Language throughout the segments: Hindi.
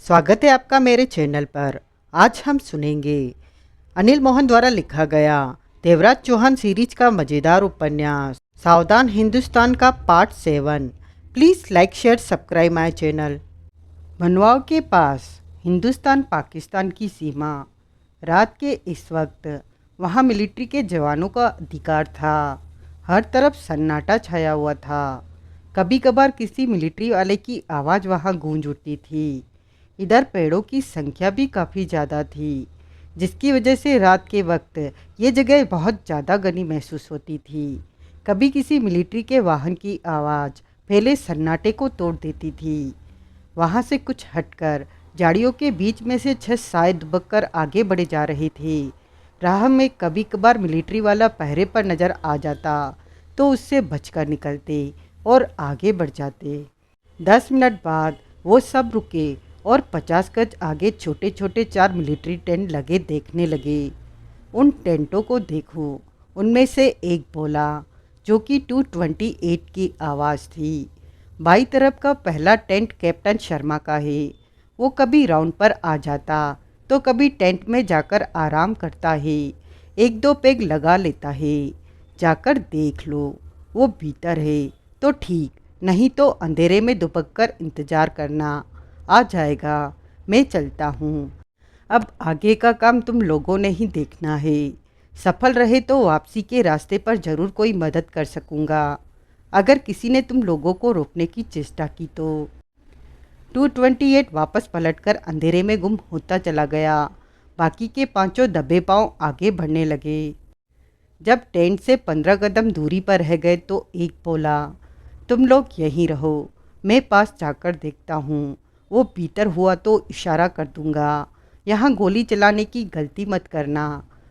स्वागत है आपका मेरे चैनल पर। आज हम सुनेंगे अनिल मोहन द्वारा लिखा गया देवराज चौहान सीरीज का मज़ेदार उपन्यास सावधान हिंदुस्तान का part 7। Please like share subscribe my channel. मनवाओं के पास हिंदुस्तान पाकिस्तान की सीमा। रात के इस वक्त वहाँ मिलिट्री के जवानों का अधिकार था। हर तरफ सन्नाटा छाया हुआ था। कभी कभार किसी मिलिट्री वाले की आवाज़ वहाँ गूंज उठती थी। इधर पेड़ों की संख्या भी काफ़ी ज़्यादा थी, जिसकी वजह से रात के वक्त ये जगह बहुत ज़्यादा घनी महसूस होती थी। कभी किसी मिलिट्री के वाहन की आवाज़ फैले सन्नाटे को तोड़ देती थी। वहाँ से कुछ हटकर झाड़ियों के बीच में से 6 साए दुबक आगे बढ़े जा रहे थे। राह में कभी कभार मिलिट्री वाला पहरे पर नज़र आ जाता तो उससे बचकर निकलते और आगे बढ़ जाते। 10 मिनट बाद वो सब रुके और 50 गज आगे छोटे छोटे 4 मिलिट्री टेंट लगे देखने लगे। उन टेंटों को देखो, उनमें से एक बोला, जो कि 228 की आवाज़ थी। बाई तरफ का पहला टेंट कैप्टन शर्मा का है। वो कभी राउंड पर आ जाता तो कभी टेंट में जाकर आराम करता है, एक दो पेग लगा लेता है। जाकर देख लो, वो भीतर है तो ठीक, नहीं तो अंधेरे में दुबक कर इंतज़ार करना, आ जाएगा। मैं चलता हूँ। अब आगे का काम तुम लोगों ने ही देखना है। सफल रहे तो वापसी के रास्ते पर ज़रूर कोई मदद कर सकूँगा, अगर किसी ने तुम लोगों को रोकने की चेष्टा की तो। 228 वापस पलटकर अंधेरे में गुम होता चला गया। बाकी के पांचों दबे पांव आगे बढ़ने लगे। जब टेंट से 15 कदम दूरी पर रह गए तो एक बोला, तुम लोग यहीं रहो, मैं पास जाकर देखता हूँ। वो भीतर हुआ तो इशारा कर दूंगा। यहाँ गोली चलाने की गलती मत करना,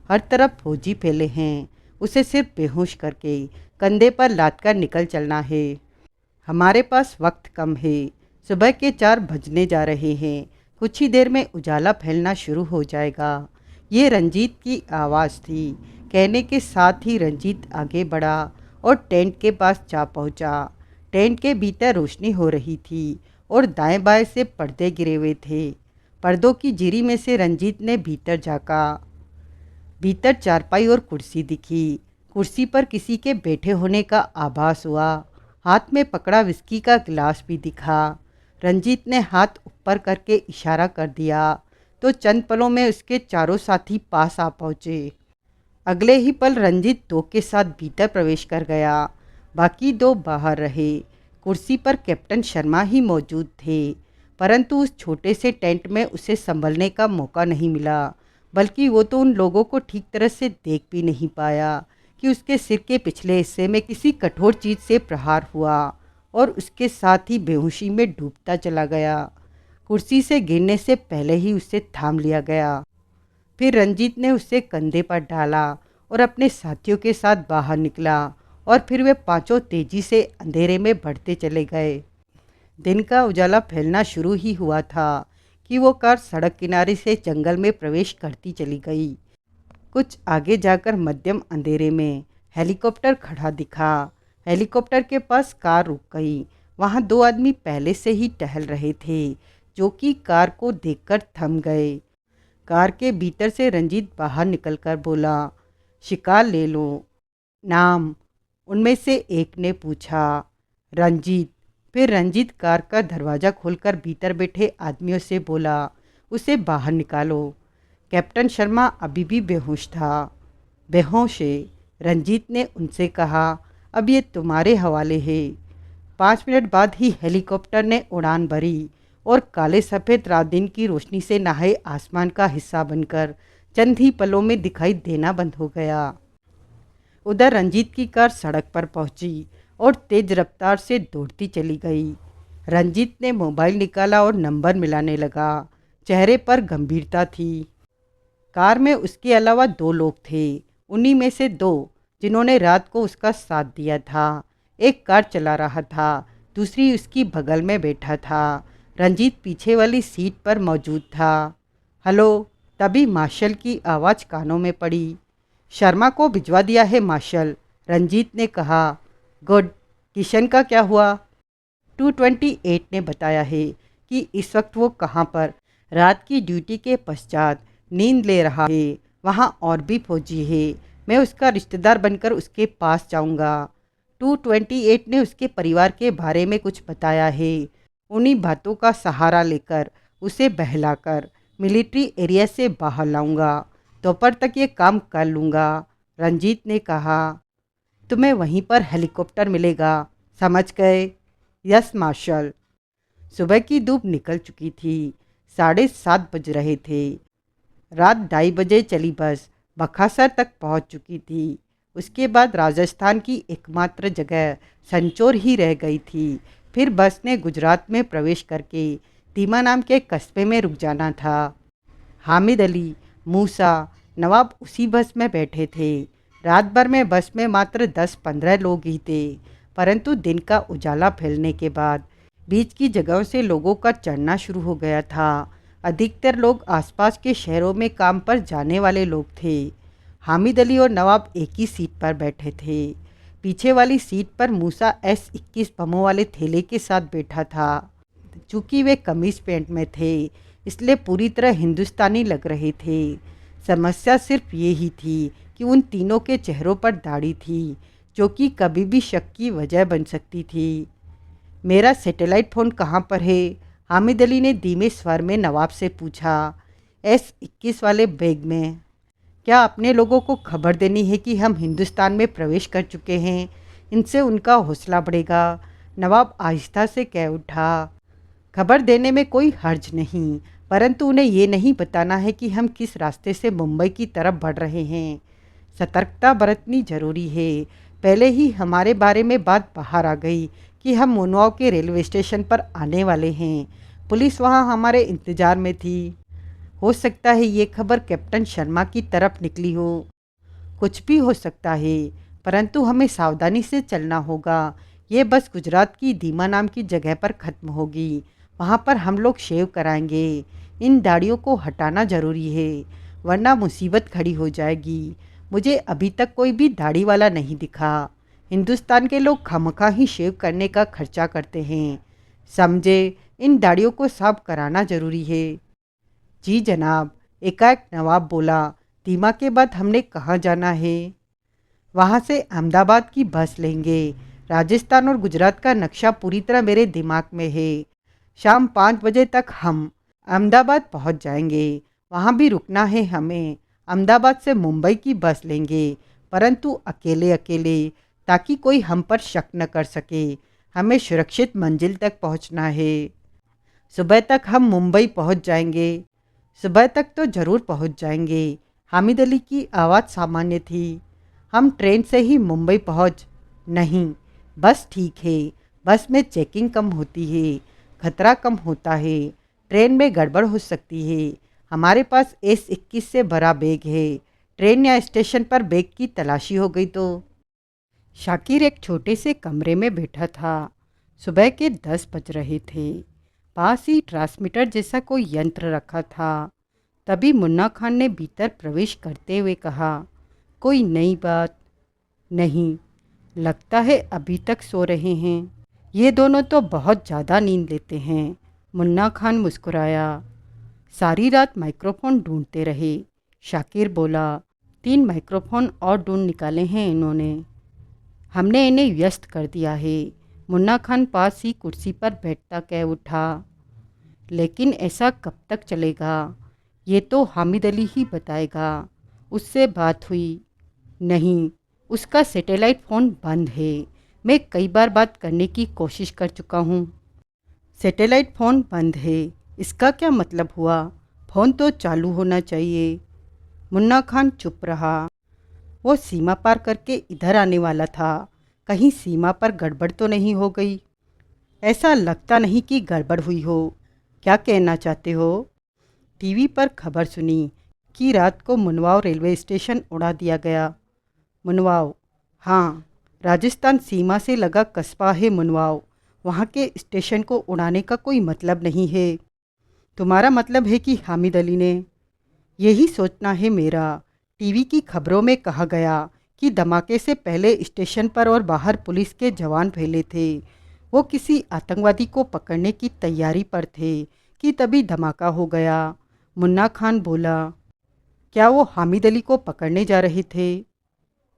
हर तरफ फौजी फैले हैं। उसे सिर्फ बेहोश करके कंधे पर लाद कर निकल चलना है। हमारे पास वक्त कम है। सुबह के 4 बजने जा रहे हैं। कुछ ही देर में उजाला फैलना शुरू हो जाएगा। ये रंजीत की आवाज़ थी। कहने के साथ ही रंजीत आगे बढ़ा और टेंट के पास जा पहुंचा। टेंट के भीतर रोशनी हो रही थी और दाएं बाएं से पर्दे गिरे हुए थे। पर्दों की जिरी में से रंजीत ने भीतर झाँका। भीतर चारपाई और कुर्सी दिखी। कुर्सी पर किसी के बैठे होने का आभास हुआ। हाथ में पकड़ा विस्की का गिलास भी दिखा। रंजीत ने हाथ ऊपर करके इशारा कर दिया तो चंद पलों में उसके चारों साथी पास आ पहुँचे। अगले ही पल रंजीत 2 के साथ भीतर प्रवेश कर गया। बाकी 2 बाहर रहे। कुर्सी पर कैप्टन शर्मा ही मौजूद थे, परंतु उस छोटे से टेंट में उसे संभलने का मौका नहीं मिला। बल्कि वो तो उन लोगों को ठीक तरह से देख भी नहीं पाया कि उसके सिर के पिछले हिस्से में किसी कठोर चीज़ से प्रहार हुआ और उसके साथ ही बेहोशी में डूबता चला गया। कुर्सी से गिरने से पहले ही उसे थाम लिया गया। फिर रंजीत ने उसे कंधे पर डाला और अपने साथियों के साथ बाहर निकला और फिर वे पांचों तेजी से अंधेरे में बढ़ते चले गए। दिन का उजाला फैलना शुरू ही हुआ था कि वो कार सड़क किनारे से जंगल में प्रवेश करती चली गई। कुछ आगे जाकर मध्यम अंधेरे में हेलीकॉप्टर खड़ा दिखा। हेलीकॉप्टर के पास कार रुक गई। वहाँ 2 आदमी पहले से ही टहल रहे थे, जो कि कार को देखकर थम गए। कार के भीतर से रंजीत बाहर निकलकर बोला, शिकार ले लो। नाम? उनमें से एक ने पूछा। रंजीत। फिर रंजीत कार का दरवाज़ा खोलकर भीतर बैठे आदमियों से बोला, उसे बाहर निकालो। कैप्टन शर्मा अभी भी बेहोश था। बेहोश है? रंजीत ने उनसे कहा, अब ये तुम्हारे हवाले है। 5 मिनट बाद ही हेलीकॉप्टर ने उड़ान भरी और काले सफ़ेद रात दिन की रोशनी से नहाए आसमान का हिस्सा बनकर चंद ही पलों में दिखाई देना बंद हो गया। उधर रंजीत की कार सड़क पर पहुंची और तेज रफ्तार से दौड़ती चली गई। रंजीत ने मोबाइल निकाला और नंबर मिलाने लगा। चेहरे पर गंभीरता थी। कार में उसके अलावा 2 लोग थे। उन्हीं में से 2 जिन्होंने रात को उसका साथ दिया था। एक कार चला रहा था, दूसरी उसकी बगल में बैठा था। रंजीत पीछे वाली सीट पर मौजूद था। हेलो। तभी मार्शल की आवाज़ कानों में पड़ी। शर्मा को भिजवा दिया है मार्शल, रंजीत ने कहा। गुड। किशन का क्या हुआ? 228 ने बताया है कि इस वक्त वो कहाँ पर रात की ड्यूटी के पश्चात नींद ले रहा है। वहाँ और भी फौजी है। मैं उसका रिश्तेदार बनकर उसके पास जाऊंगा। 228 ने उसके परिवार के बारे में कुछ बताया है। उन्हीं बातों का सहारा लेकर उसे बहलाकर मिलिट्री एरिया से बाहर लाऊंगा। दोपहर तक ये काम कर लूँगा। रंजीत ने कहा। तुम्हें वहीं पर हेलीकॉप्टर मिलेगा, समझ गए? Yes marshal. सुबह की धूप निकल चुकी थी। 7:30 बज रहे थे। रात 2:30 चली बस बकासर तक पहुंच चुकी थी। उसके बाद राजस्थान की एकमात्र जगह संचोर ही रह गई थी। फिर बस ने गुजरात में प्रवेश करके दीमा नाम के कस्बे में रुक जाना था। हामिद अली, मूसा, नवाब उसी बस में बैठे थे। रात भर में बस में मात्र 10-15 लोग ही थे, परंतु दिन का उजाला फैलने के बाद बीच की जगहों से लोगों का चढ़ना शुरू हो गया था। अधिकतर लोग आसपास के शहरों में काम पर जाने वाले लोग थे। हामिद अली और नवाब एक ही सीट पर बैठे थे। पीछे वाली सीट पर मूसा S-21 बमों वाले थैले के साथ बैठा था। चूँकि वे कमीज पैंट में थे, इसलिए पूरी तरह हिंदुस्तानी लग रहे थे। समस्या सिर्फ ये ही थी कि उन तीनों के चेहरों पर दाढ़ी थी, जो कि कभी भी शक की वजह बन सकती थी। मेरा सैटेलाइट फ़ोन कहाँ पर है? हामिद अली ने धीमे स्वर में नवाब से पूछा। S-21 वाले बैग में। क्या अपने लोगों को खबर देनी है कि हम हिंदुस्तान में प्रवेश कर चुके हैं? इनसे उनका हौसला बढ़ेगा। नवाब आहिस्ता से कह उठा। खबर देने में कोई हर्ज नहीं, परंतु उन्हें ये नहीं बताना है कि हम किस रास्ते से मुंबई की तरफ बढ़ रहे हैं। सतर्कता बरतनी जरूरी है। पहले ही हमारे बारे में बात बाहर आ गई कि हम मुनवाव के रेलवे स्टेशन पर आने वाले हैं। पुलिस वहां हमारे इंतज़ार में थी। हो सकता है ये खबर कैप्टन शर्मा की तरफ निकली हो। कुछ भी हो सकता है, परंतु हमें सावधानी से चलना होगा। ये बस गुजरात की दीमा नाम की जगह पर ख़त्म होगी। वहाँ पर हम लोग शेव कराएंगे। इन दाढ़ियों को हटाना ज़रूरी है, वरना मुसीबत खड़ी हो जाएगी। मुझे अभी तक कोई भी दाढ़ी वाला नहीं दिखा। हिंदुस्तान के लोग खामखा ही शेव करने का खर्चा करते हैं, समझे? इन दाढ़ियों को साफ कराना ज़रूरी है। जी जनाब, एकाएक नवाब बोला। दीमा के बाद हमने कहाँ जाना है? वहाँ से अहमदाबाद की बस लेंगे। राजस्थान और गुजरात का नक्शा पूरी तरह मेरे दिमाग में है। शाम 5 बजे तक हम अहमदाबाद पहुँच जाएंगे। वहाँ भी रुकना है हमें। अहमदाबाद से मुंबई की बस लेंगे, परंतु अकेले अकेले, ताकि कोई हम पर शक न कर सके। हमें सुरक्षित मंजिल तक पहुँचना है। सुबह तक हम मुंबई पहुँच जाएंगे। सुबह तक तो ज़रूर पहुँच जाएंगे। हामिद अली की आवाज़ सामान्य थी। हम ट्रेन से ही मुंबई पहुँच नहीं, बस ठीक है। बस में चेकिंग कम होती है, खतरा कम होता है। ट्रेन में गड़बड़ हो सकती है। हमारे पास S-21 से भरा बैग है। ट्रेन या स्टेशन पर बैग की तलाशी हो गई तो? शाकिर एक छोटे से कमरे में बैठा था। सुबह के 10 बज रहे थे। पास ही ट्रांसमीटर जैसा कोई यंत्र रखा था। तभी मुन्ना खान ने भीतर प्रवेश करते हुए कहा, कोई नई बात? नहीं, लगता है अभी तक सो रहे हैं। ये दोनों तो बहुत ज़्यादा नींद लेते हैं। मुन्ना खान मुस्कुराया। सारी रात माइक्रोफोन ढूंढते रहे। शाकिर बोला, 3 माइक्रोफोन और ढूंढ निकाले हैं इन्होंने। हमने इन्हें व्यस्त कर दिया है। मुन्ना खान पास ही कुर्सी पर बैठता कह उठा। लेकिन ऐसा कब तक चलेगा? ये तो हामिद अली ही बताएगा। उससे बात हुई? नहीं, उसका सैटेलाइट फ़ोन बंद है। मैं कई बार बात करने की कोशिश कर चुका हूँ। सैटेलाइट फ़ोन बंद है, इसका क्या मतलब हुआ? फ़ोन तो चालू होना चाहिए। मुन्ना खान चुप रहा। वो सीमा पार करके इधर आने वाला था। कहीं सीमा पर गड़बड़ तो नहीं हो गई? ऐसा लगता नहीं कि गड़बड़ हुई हो। क्या कहना चाहते हो? टीवी पर खबर सुनी कि रात को मुनवाव रेलवे स्टेशन उड़ा दिया गया। मुनवाव? हाँ, राजस्थान सीमा से लगा कस्बा है मुनवाव। वहाँ के स्टेशन को उड़ाने का कोई मतलब नहीं है। तुम्हारा मतलब है कि हामिद अली ने? यही सोचना है मेरा। टीवी की खबरों में कहा गया कि धमाके से पहले स्टेशन पर और बाहर पुलिस के जवान फैले थे। वो किसी आतंकवादी को पकड़ने की तैयारी पर थे कि तभी धमाका हो गया। मुन्ना खान बोला, क्या वो हामिद अली को पकड़ने जा रहे थे?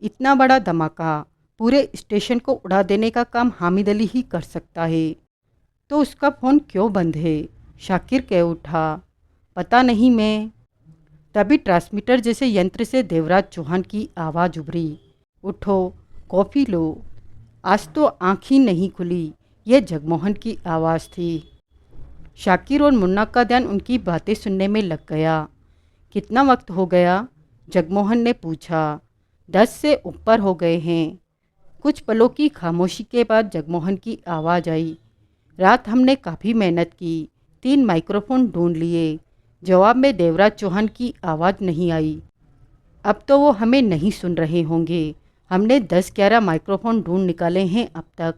इतना बड़ा धमाका, पूरे स्टेशन को उड़ा देने का काम हामिद अली ही कर सकता है, तो उसका फ़ोन क्यों बंद है? शाकिर कह उठा, पता नहीं मैं। तभी ट्रांसमीटर जैसे यंत्र से देवराज चौहान की आवाज़ उभरी, उठो, कॉफ़ी लो। आज तो आँख ही नहीं खुली। यह जगमोहन की आवाज़ थी। शाकिर और मुन्ना का ध्यान उनकी बातें सुनने में लग गया। कितना वक्त हो गया? जगमोहन ने पूछा। 10 से ऊपर हो गए हैं। कुछ पलों की खामोशी के बाद जगमोहन की आवाज़ आई, रात हमने काफ़ी मेहनत की, 3 माइक्रोफोन ढूंढ लिए। जवाब में देवराज चौहान की आवाज़ नहीं आई। अब तो वो हमें नहीं सुन रहे होंगे। हमने 10-11 माइक्रोफोन ढूंढ निकाले हैं अब तक।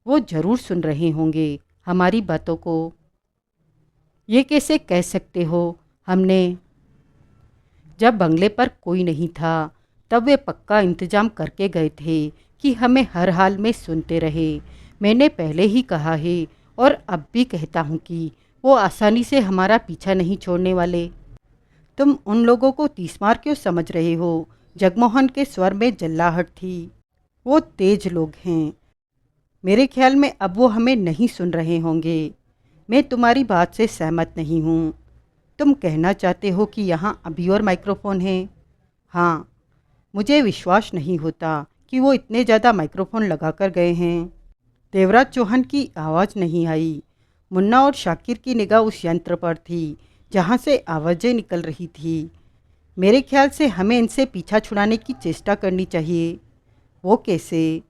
वो ज़रूर सुन रहे होंगे हमारी बातों को। ये कैसे कह सकते हो? हमने जब बंगले पर कोई नहीं था तब वे पक्का इंतजाम करके गए थे कि हमें हर हाल में सुनते रहे। मैंने पहले ही कहा है और अब भी कहता हूँ कि वो आसानी से हमारा पीछा नहीं छोड़ने वाले। तुम उन लोगों को तीसमार क्यों समझ रहे हो? जगमोहन के स्वर में जल्लाहट थी। वो तेज लोग हैं। मेरे ख्याल में अब वो हमें नहीं सुन रहे होंगे। मैं तुम्हारी बात से सहमत नहीं हूँ। तुम कहना चाहते हो कि यहाँ अभी और माइक्रोफोन हैं? हाँ, मुझे विश्वास नहीं होता कि वो इतने ज़्यादा माइक्रोफोन लगा कर गए हैं। देवराज चौहान की आवाज़ नहीं आई। मुन्ना और शाकिर की निगाह उस यंत्र पर थी जहाँ से आवाज़ें निकल रही थी। मेरे ख्याल से हमें इनसे पीछा छुड़ाने की चेष्टा करनी चाहिए। वो कैसे?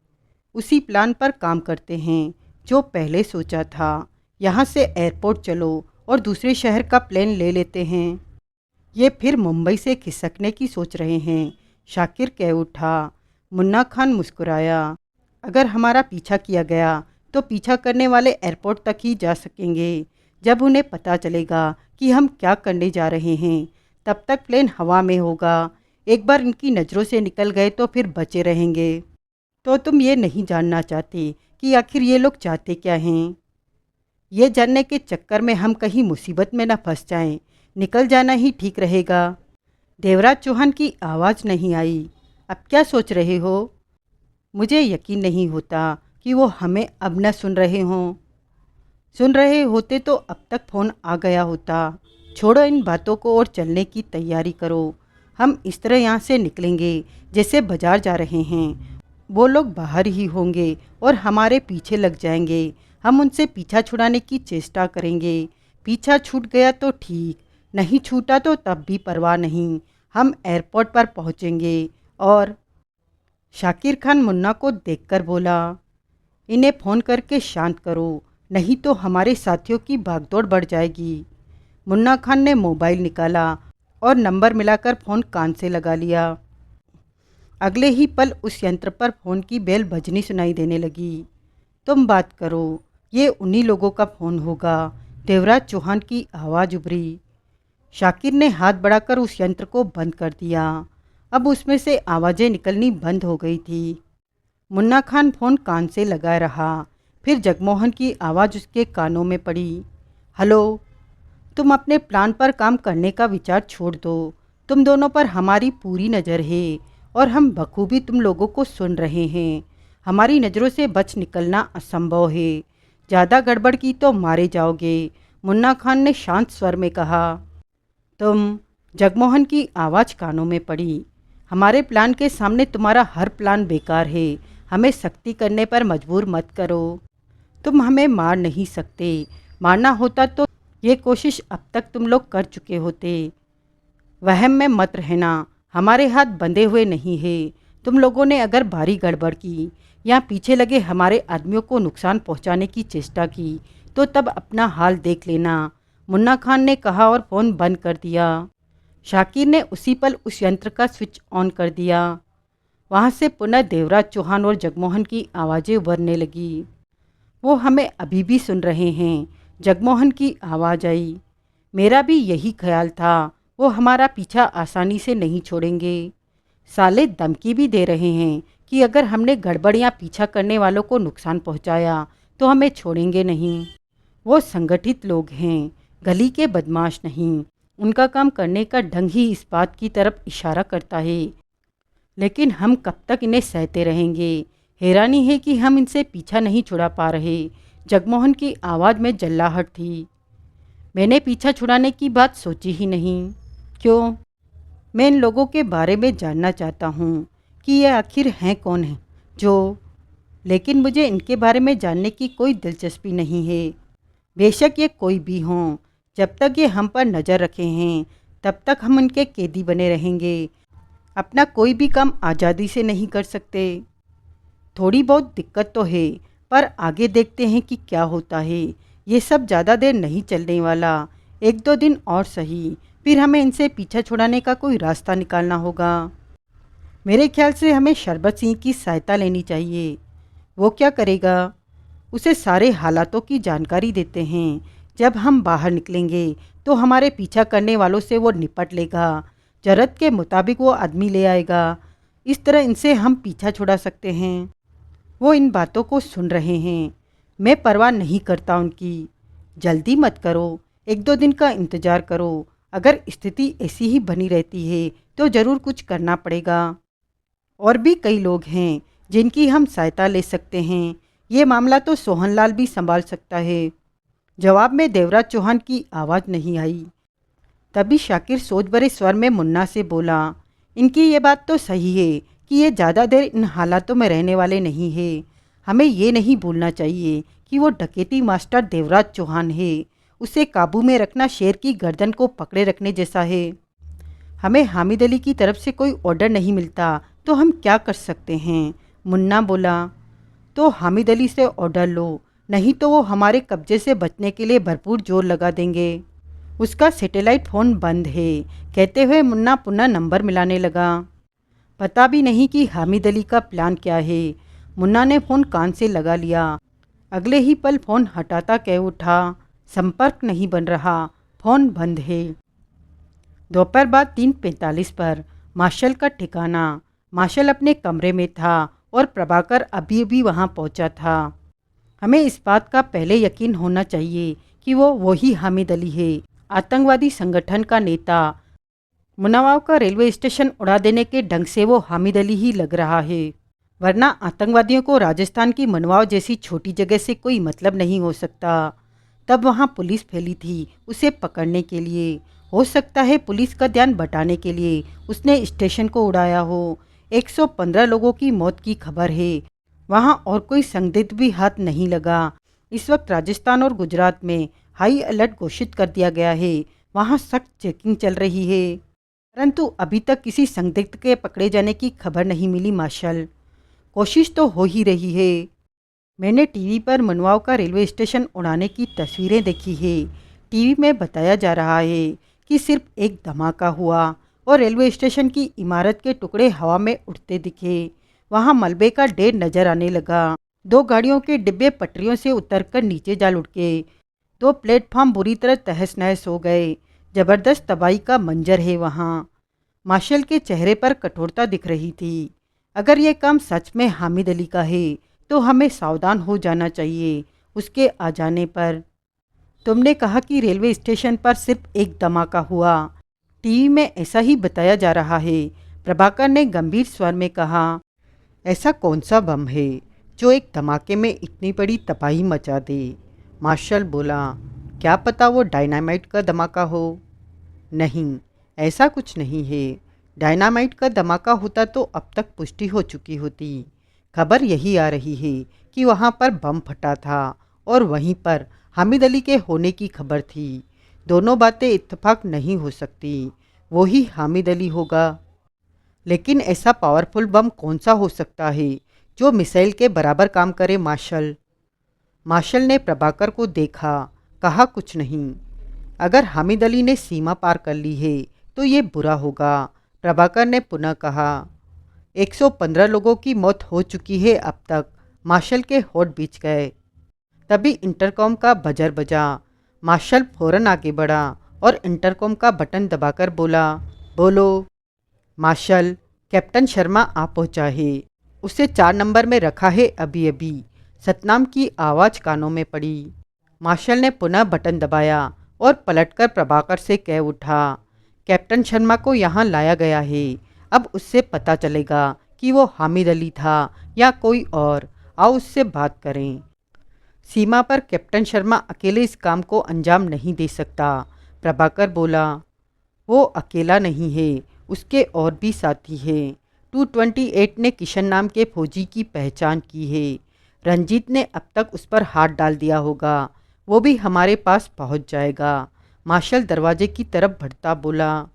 उसी प्लान पर काम करते हैं जो पहले सोचा था। यहाँ से एयरपोर्ट चलो और दूसरे शहर का प्लेन ले लेते हैं। ये फिर मुंबई से खिसकने की सोच रहे हैं। शाकिर कह उठा। मुन्ना खान मुस्कुराया। अगर हमारा पीछा किया गया तो पीछा करने वाले एयरपोर्ट तक ही जा सकेंगे। जब उन्हें पता चलेगा कि हम क्या करने जा रहे हैं तब तक प्लेन हवा में होगा। एक बार इनकी नज़रों से निकल गए तो फिर बचे रहेंगे। तो तुम ये नहीं जानना चाहते कि आखिर ये लोग चाहते क्या हैं? ये जानने के चक्कर में हम कहीं मुसीबत में न फंस जाएं। निकल जाना ही ठीक रहेगा। देवराज चौहान की आवाज़ नहीं आई। अब क्या सोच रहे हो? मुझे यकीन नहीं होता कि वो हमें अब न सुन रहे हों। सुन रहे होते तो अब तक फ़ोन आ गया होता। छोड़ो इन बातों को और चलने की तैयारी करो। हम इस तरह यहाँ से निकलेंगे जैसे बाजार जा रहे हैं। वो लोग बाहर ही होंगे और हमारे पीछे लग जाएंगे। हम उनसे पीछा छुड़ाने की चेष्टा करेंगे। पीछा छूट गया तो ठीक, नहीं छूटा तो तब भी परवाह नहीं। हम एयरपोर्ट पर पहुँचेंगे और शाकिर खान मुन्ना को देखकर बोला, इन्हें फ़ोन करके शांत करो, नहीं तो हमारे साथियों की भागदौड़ बढ़ जाएगी। मुन्ना खान ने मोबाइल निकाला और नंबर मिलाकर फ़ोन कान से लगा लिया। अगले ही पल उस यंत्र पर फ़ोन की बेल बजनी सुनाई देने लगी। तुम बात करो, ये उन्हीं लोगों का फ़ोन होगा। देवराज चौहान की आवाज़ उभरी। शाकिर ने हाथ बढ़ाकर उस यंत्र को बंद कर दिया। अब उसमें से आवाज़ें निकलनी बंद हो गई थी। मुन्ना खान फ़ोन कान से लगाए रहा। फिर जगमोहन की आवाज़ उसके कानों में पड़ी। हेलो, तुम अपने प्लान पर काम करने का विचार छोड़ दो। तुम दोनों पर हमारी पूरी नज़र है और हम बखूबी तुम लोगों को सुन रहे हैं। हमारी नज़रों से बच निकलना असंभव है। ज़्यादा गड़बड़ की तो मारे जाओगे। मुन्ना खान ने शांत स्वर में कहा। तुम जगमोहन की आवाज़ कानों में पड़ी। हमारे प्लान के सामने तुम्हारा हर प्लान बेकार है। हमें सख्ती करने पर मजबूर मत करो। तुम हमें मार नहीं सकते। मारना होता तो ये कोशिश अब तक तुम लोग कर चुके होते। वहम में मत रहना, हमारे हाथ बंधे हुए नहीं है। तुम लोगों ने अगर भारी गड़बड़ की या पीछे लगे हमारे आदमियों को नुकसान पहुंचाने की चेष्टा की तो तब अपना हाल देख लेना। मुन्ना खान ने कहा और फ़ोन बंद कर दिया। शाकिर ने उसी पल उस यंत्र का स्विच ऑन कर दिया। वहाँ से पुनः देवराज चौहान और जगमोहन की आवाज़ें उभरने लगी। वो हमें अभी भी सुन रहे हैं। जगमोहन की आवाज़ आई। मेरा भी यही ख्याल था। वो हमारा पीछा आसानी से नहीं छोड़ेंगे। साले धमकी भी दे रहे हैं कि अगर हमने गड़बड़ या पीछा करने वालों को नुकसान पहुंचाया तो हमें छोड़ेंगे नहीं। वो संगठित लोग हैं, गली के बदमाश नहीं। उनका काम करने का ढंग ही इस बात की तरफ इशारा करता है। लेकिन हम कब तक इन्हें सहते रहेंगे? हैरानी है कि हम इनसे पीछा नहीं छुड़ा पा रहे। जगमोहन की आवाज़ में जल्लाहट थी। मैंने पीछा छुड़ाने की बात सोची ही नहीं। क्यों? मैं इन लोगों के बारे में जानना चाहता हूँ कि ये आखिर हैं कौन हैं जो। लेकिन मुझे इनके बारे में जानने की कोई दिलचस्पी नहीं है। बेशक ये कोई भी हों, जब तक ये हम पर नज़र रखे हैं तब तक हम उनके कैदी बने रहेंगे। अपना कोई भी काम आज़ादी से नहीं कर सकते। थोड़ी बहुत दिक्कत तो है, पर आगे देखते हैं कि क्या होता है। ये सब ज़्यादा देर नहीं चलने वाला। 1-2 दिन और सही, फिर हमें इनसे पीछा छुड़ाने का कोई रास्ता निकालना होगा। मेरे ख्याल से हमें शरबत सिंह की सहायता लेनी चाहिए। वो क्या करेगा? उसे सारे हालातों की जानकारी देते हैं। जब हम बाहर निकलेंगे तो हमारे पीछा करने वालों से वो निपट लेगा। ज़रूरत के मुताबिक वो आदमी ले आएगा। इस तरह इनसे हम पीछा छुड़ा सकते हैं। वो इन बातों को सुन रहे हैं। मैं परवाह नहीं करता उनकी। जल्दी मत करो, 1-2 दिन का इंतज़ार करो। अगर स्थिति ऐसी ही बनी रहती है तो ज़रूर कुछ करना पड़ेगा। और भी कई लोग हैं जिनकी हम सहायता ले सकते हैं। ये मामला तो सोहनलाल भी संभाल सकता है। जवाब में देवराज चौहान की आवाज़ नहीं आई। तभी शाकिर सोच भरे स्वर में मुन्ना से बोला, इनकी ये बात तो सही है कि ये ज़्यादा देर इन हालातों में रहने वाले नहीं है। हमें ये नहीं भूलना चाहिए कि वो डकैती मास्टर देवराज चौहान है। उसे काबू में रखना शेर की गर्दन को पकड़े रखने जैसा है। हमें हामिद अली की तरफ से कोई ऑर्डर नहीं मिलता तो हम क्या कर सकते हैं? मुन्ना बोला, तो हामिद अली से ऑर्डर लो, नहीं तो वो हमारे कब्जे से बचने के लिए भरपूर जोर लगा देंगे। उसका सैटेलाइट फ़ोन बंद है, कहते हुए मुन्ना पुनः नंबर मिलाने लगा। पता भी नहीं कि हामिद अली का प्लान क्या है। मुन्ना ने फ़ोन कान से लगा लिया। अगले ही पल फ़ोन हटाता कह उठा, संपर्क नहीं बन रहा, फ़ोन बंद है। दोपहर बाद 3:45 पर मार्शल का ठिकाना। मार्शल अपने कमरे में था और प्रभाकर अभी अभी वहां पहुंचा था। हमें इस बात का पहले यकीन होना चाहिए कि वो वही हामिद अली है, आतंकवादी संगठन का नेता। मुनावाव का रेलवे स्टेशन उड़ा देने के ढंग से वो हामिद अली ही लग रहा है। वरना आतंकवादियों को राजस्थान की मनवाव जैसी छोटी जगह से कोई मतलब नहीं हो सकता। तब वहाँ पुलिस फैली थी उसे पकड़ने के लिए। हो सकता है पुलिस का ध्यान बटाने के लिए उसने स्टेशन को उड़ाया हो। 115 लोगों की मौत की खबर है। वहाँ और कोई संदिग्ध भी हाथ नहीं लगा। इस वक्त राजस्थान और गुजरात में हाई अलर्ट घोषित कर दिया गया है। वहाँ सख्त चेकिंग चल रही है, परंतु अभी तक किसी संदिग्ध के पकड़े जाने की खबर नहीं मिली। मार्शल, कोशिश तो हो ही रही है। मैंने टीवी पर मनवाव का रेलवे स्टेशन उड़ाने की तस्वीरें देखी है। टीवी में बताया जा रहा है कि सिर्फ एक धमाका हुआ और रेलवे स्टेशन की इमारत के टुकड़े हवा में उड़ते दिखे। वहां मलबे का ढेर नजर आने लगा। 2 गाड़ियों के डिब्बे पटरियों से उतरकर नीचे जा लुढ़के। 2 प्लेटफॉर्म बुरी तरह तहस नहस हो गए। जबरदस्त तबाही का मंजर है वहाँ। मार्शल के चेहरे पर कठोरता दिख रही थी। अगर ये काम सच में हामिद अली का है तो हमें सावधान हो जाना चाहिए उसके आ जाने पर। तुमने कहा कि रेलवे स्टेशन पर सिर्फ एक धमाका हुआ। टीवी में ऐसा ही बताया जा रहा है। प्रभाकर ने गंभीर स्वर में कहा, ऐसा कौन सा बम है जो एक धमाके में इतनी बड़ी तबाही मचा दे? मार्शल बोला, क्या पता वो डायनामाइट का धमाका हो। नहीं, ऐसा कुछ नहीं है। डायनामाइट का धमाका होता तो अब तक पुष्टि हो चुकी होती। खबर यही आ रही है कि वहाँ पर बम फटा था और वहीं पर हामिद अली के होने की खबर थी। दोनों बातें इत्तेफाक नहीं हो सकती। वो ही हामिद अली होगा। लेकिन ऐसा पावरफुल बम कौन सा हो सकता है जो मिसाइल के बराबर काम करे? मार्शल ने प्रभाकर को देखा, कहा कुछ नहीं। अगर हामिद अली ने सीमा पार कर ली है तो ये बुरा होगा। प्रभाकर ने पुनः कहा, 115 लोगों की मौत हो चुकी है अब तक। मार्शल के होठ बीच गए। तभी इंटरकॉम का बजर बजा। मार्शल फौरन आगे बढ़ा और इंटरकॉम का बटन दबाकर बोला, बोलो। मार्शल, कैप्टन शर्मा आ पहुंचा है। उसे 4 नंबर में रखा है अभी अभी। सतनाम की आवाज़ कानों में पड़ी। मार्शल ने पुनः बटन दबाया और पलटकर प्रभाकर से कह उठा, कैप्टन शर्मा को यहाँ लाया गया है। अब उससे पता चलेगा कि वो हामिद अली था या कोई और। आओ उससे बात करें। सीमा पर कैप्टन शर्मा अकेले इस काम को अंजाम नहीं दे सकता। प्रभाकर बोला, वो अकेला नहीं है, उसके और भी साथी हैं। 228 ने किशन नाम के फौजी की पहचान की है। रंजीत ने अब तक उस पर हाथ डाल दिया होगा, वो भी हमारे पास पहुंच जाएगा। मार्शल दरवाजे की तरफ बढ़ता बोला,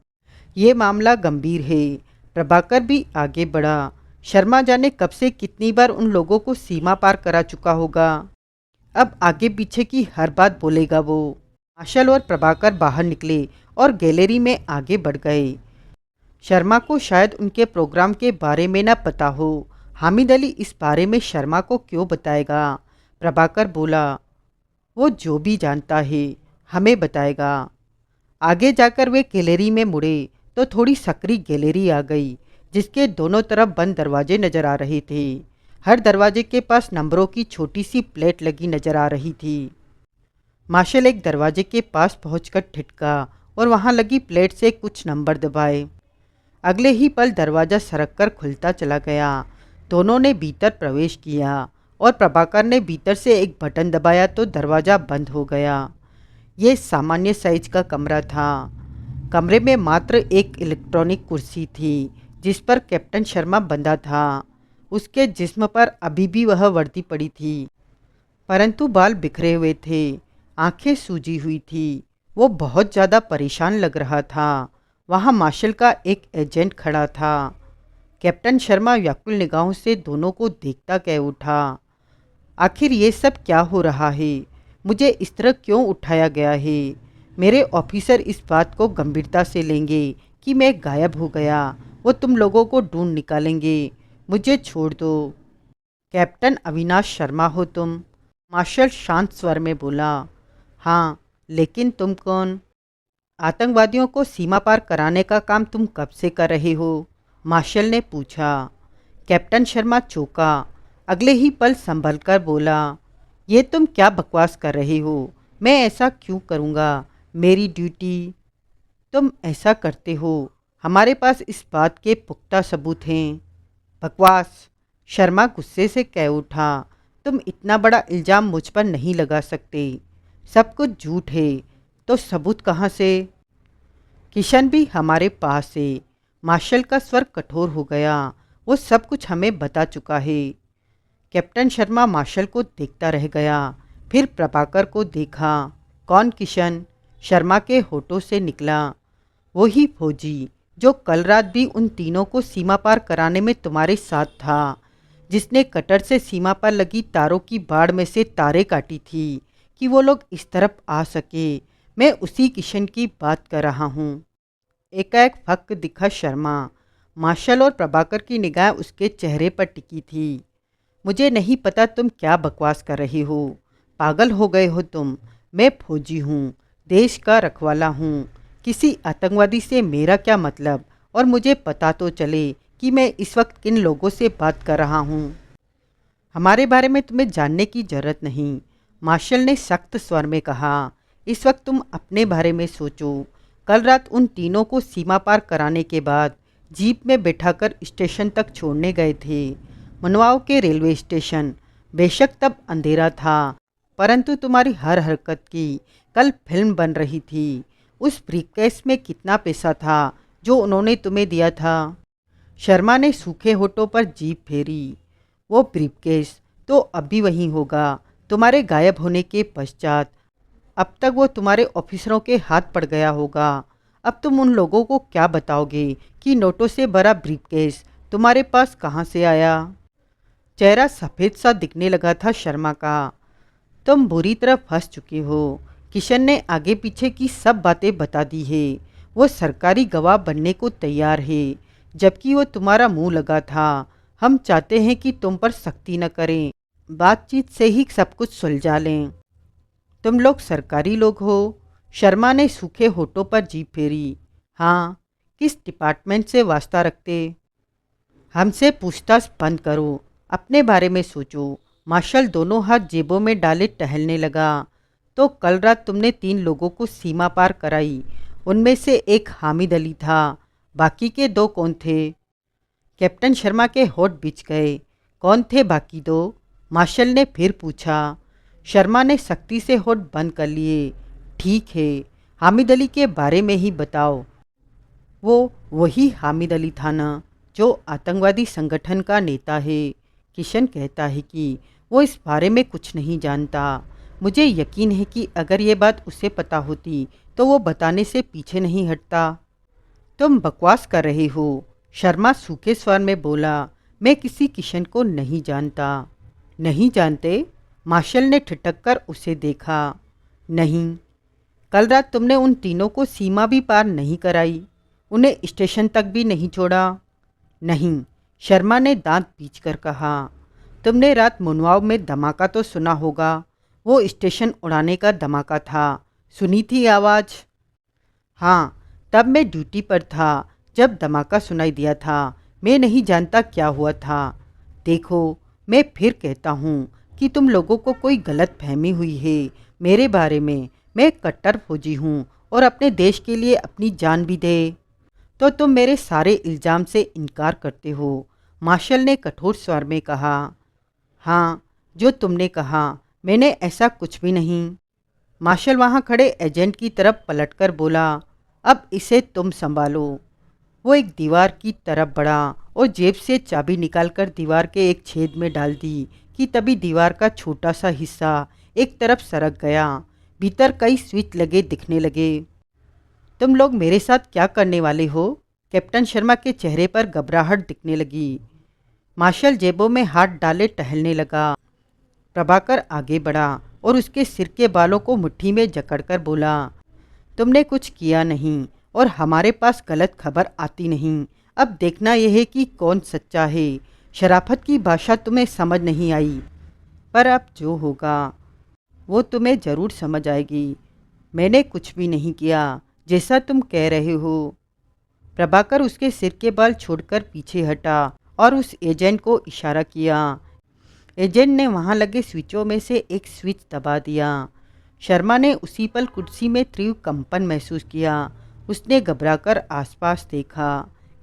ये मामला गंभीर है। प्रभाकर भी आगे बढ़ा। शर्मा जाने कब से कितनी बार उन लोगों को सीमा पार करा चुका होगा। अब आगे पीछे की हर बात बोलेगा वो। मार्शल और प्रभाकर बाहर निकले और गैलरी में आगे बढ़ गए। शर्मा को शायद उनके प्रोग्राम के बारे में न पता हो। हामिद अली इस बारे में शर्मा को क्यों बताएगा? प्रभाकर बोला, वो जो भी जानता है हमें बताएगा। आगे जाकर वे गैलरी में मुड़े तो थोड़ी सकरी गैलरी आ गई, जिसके दोनों तरफ बंद दरवाजे नजर आ रहे थे। हर दरवाजे के पास नंबरों की छोटी सी प्लेट लगी नजर आ रही थी। मार्शल एक दरवाजे के पास पहुंचकर ठिठका और वहां लगी प्लेट से कुछ नंबर दबाए। अगले ही पल दरवाज़ा सरक कर खुलता चला गया। दोनों ने भीतर प्रवेश किया और प्रभाकर ने भीतर से एक बटन दबाया तो दरवाज़ा बंद हो गया। ये सामान्य साइज का कमरा था। कमरे में मात्र एक इलेक्ट्रॉनिक कुर्सी थी जिस पर कैप्टन शर्मा बंधा था। उसके जिस्म पर अभी भी वह वर्दी पड़ी थी, परंतु बाल बिखरे हुए थे, आंखें सूजी हुई थी। वो बहुत ज़्यादा परेशान लग रहा था। वहाँ मार्शल का एक एजेंट खड़ा था। कैप्टन शर्मा व्याकुल निगाहों से दोनों को देखता कह उठा, आखिर ये सब क्या हो रहा है? मुझे इस तरह क्यों उठाया गया है? मेरे ऑफिसर इस बात को गंभीरता से लेंगे कि मैं गायब हो गया। वो तुम लोगों को ढूंढ निकालेंगे। मुझे छोड़ दो। कैप्टन अविनाश शर्मा हो तुम? मार्शल शांत स्वर में बोला। हाँ, लेकिन तुम कौन? आतंकवादियों को सीमा पार कराने का काम तुम कब से कर रहे हो? मार्शल ने पूछा। कैप्टन शर्मा चौंका। अगले ही पल संभल कर बोला, ये तुम क्या बकवास कर रहे हो? मैं ऐसा क्यों करूँगा? मेरी ड्यूटी। तुम ऐसा करते हो। हमारे पास इस बात के पुख्ता सबूत हैं। बकवास! शर्मा गुस्से से कह उठा, तुम इतना बड़ा इल्ज़ाम मुझ पर नहीं लगा सकते। सब कुछ झूठ है, तो सबूत कहाँ से? किशन भी हमारे पास है। मार्शल का स्वर कठोर हो गया। वो सब कुछ हमें बता चुका है। कैप्टन शर्मा मार्शल को देखता रह गया, फिर प्रभाकर को देखा। कौन किशन? शर्मा के होठों से निकला, वही फौजी जो कल रात भी उन तीनों को सीमा पार कराने में तुम्हारे साथ था, जिसने कटर से सीमा पर लगी तारों की बाड़ में से तारें काटी थी कि वो लोग इस तरफ आ सके। मैं उसी किशन की बात कर रहा हूँ। एकाएक फक दिखा शर्मा। मार्शल और प्रभाकर की निगाह उसके चेहरे पर टिकी थी। मुझे नहीं पता तुम क्या बकवास कर रहे हो। पागल हो गए हो तुम। मैं फौजी हूँ, देश का रखवाला हूँ। किसी आतंकवादी से मेरा क्या मतलब? और मुझे पता तो चले कि मैं इस वक्त किन लोगों से बात कर रहा हूँ। हमारे बारे में तुम्हें जानने की जरूरत नहीं, मार्शल ने सख्त स्वर में कहा। इस वक्त तुम अपने बारे में सोचो। कल रात उन तीनों को सीमा पार कराने के बाद जीप में बैठाकर स्टेशन तक छोड़ने गए थे, मनवाओ के रेलवे स्टेशन। बेशक तब अंधेरा था, परंतु तुम्हारी हर हरकत की कल फिल्म बन रही थी। उस ब्रीफकेस में कितना पैसा था जो उन्होंने तुम्हें दिया था? शर्मा ने सूखे होठों पर जीभ फेरी। वो ब्रीफकेस तो अब भी वहीं होगा, तुम्हारे गायब होने के पश्चात। अब तक वो तुम्हारे ऑफिसरों के हाथ पड़ गया होगा। अब तुम उन लोगों को क्या बताओगे कि नोटों से भरा ब्रीफकेस तुम्हारे पास कहाँ से आया? चेहरा सफ़ेद सा दिखने लगा था शर्मा का। तुम बुरी तरह फंस चुके हो। किशन ने आगे पीछे की सब बातें बता दी है। वो सरकारी गवाह बनने को तैयार है, जबकि वो तुम्हारा मुंह लगा था। हम चाहते हैं कि तुम पर सख्ती न करें, बातचीत से ही सब कुछ सुलझा लें। तुम लोग सरकारी लोग हो? शर्मा ने सूखे होठों पर जीभ फेरी। हाँ, किस डिपार्टमेंट से वास्ता रखते? हमसे पूछताछ बंद करो, अपने बारे में सोचो। मार्शल दोनों हाथ जेबों में डाले टहलने लगा। तो कल रात तुमने 3 लोगों को सीमा पार कराई। उनमें से एक हामिद अली था, बाकी के 2 कौन थे? कैप्टन शर्मा के होठ बिछ गए। कौन थे बाकी 2? मार्शल ने फिर पूछा। शर्मा ने सख्ती से होठ बंद कर लिए। ठीक है, हामिद अली के बारे में ही बताओ। वो वही हामिद अली था ना, जो आतंकवादी संगठन का नेता है। किशन कहता है कि वो इस बारे में कुछ नहीं जानता। मुझे यकीन है कि अगर ये बात उसे पता होती तो वो बताने से पीछे नहीं हटता। तुम बकवास कर रहे हो, शर्मा सूखे स्वर में बोला। मैं किसी किशन को नहीं जानता। नहीं जानते? मार्शल ने ठिठक कर उसे देखा। नहीं। कल रात तुमने उन तीनों को सीमा भी पार नहीं कराई, उन्हें स्टेशन तक भी नहीं छोड़ा। नहीं, शर्मा ने दांत पीचकर कहा। तुमने रात मुनवाव में धमाका तो सुना होगा। वो स्टेशन उड़ाने का धमाका था, सुनी थी आवाज़? हाँ, तब मैं ड्यूटी पर था जब धमाका सुनाई दिया था। मैं नहीं जानता क्या हुआ था। देखो, मैं फिर कहता हूँ कि तुम लोगों को कोई गलत फहमी हुई है मेरे बारे में। मैं कट्टर फौजी हूँ और अपने देश के लिए अपनी जान भी दे। तो तुम मेरे सारे इल्ज़ाम से इनकार करते हो, मार्शल ने कठोर स्वर में कहा। हाँ, जो तुमने कहा, मैंने ऐसा कुछ भी नहीं। मार्शल वहाँ खड़े एजेंट की तरफ पलटकर बोला। अब इसे तुम संभालो। वो एक दीवार की तरफ बढ़ा और जेब से चाबी निकालकर दीवार के एक छेद में डाल दी कि तभी दीवार का छोटा सा हिस्सा एक तरफ सरक गया। भीतर कई स्विच लगे दिखने लगे। तुम लोग मेरे साथ क्या करने वाले हो? कैप्टन शर्मा के चेहरे पर घबराहट दिखने लगी। मार्शल जेबों में हाथ डाले टहलने लगा। प्रभाकर आगे बढ़ा और उसके सिर के बालों को मुट्ठी में जकड़कर बोला। तुमने कुछ किया नहीं और हमारे पास गलत खबर आती नहीं। अब देखना यह है कि कौन सच्चा है। शराफत की भाषा तुम्हें समझ नहीं आई, पर अब जो होगा वो तुम्हें ज़रूर समझ आएगी। मैंने कुछ भी नहीं किया जैसा तुम कह रहे हो। प्रभाकर उसके सिर के बाल छोड़कर पीछे हटा और उस एजेंट को इशारा किया। एजेंट ने वहाँ लगे स्विचों में से एक स्विच दबा दिया। शर्मा ने उसी पल कुर्सी में तीव्र कंपन महसूस किया। उसने घबराकर आसपास देखा।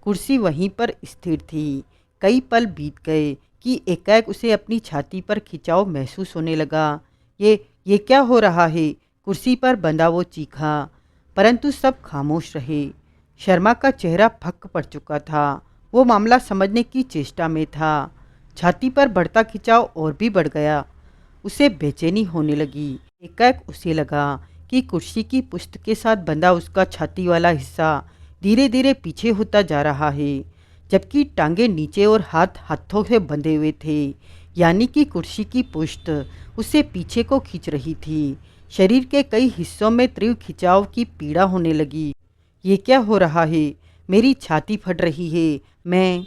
कुर्सी वहीं पर स्थिर थी। कई पल बीत गए कि एकाएक उसे अपनी छाती पर खिंचाव महसूस होने लगा। ये क्या हो रहा है? कुर्सी पर बंधा वो चीखा, परंतु सब खामोश रहे। शर्मा का चेहरा फक पड़ चुका था। वो मामला समझने की चेष्टा में था। छाती पर बढ़ता खिंचाव और भी बढ़ गया। उसे बेचैनी होने लगी। एकाएक उसे लगा कि कुर्सी की पुश्त के साथ बंधा उसका छाती वाला हिस्सा धीरे धीरे पीछे होता जा रहा है, जबकि टांगे नीचे और हाथ हाथों से बंधे हुए थे। यानी कि कुर्सी की पुश्त उसे पीछे को खींच रही थी। शरीर के कई हिस्सों में तीव्र खिंचाव की पीड़ा होने लगी। ये क्या हो रहा है? मेरी छाती फट रही है। मैं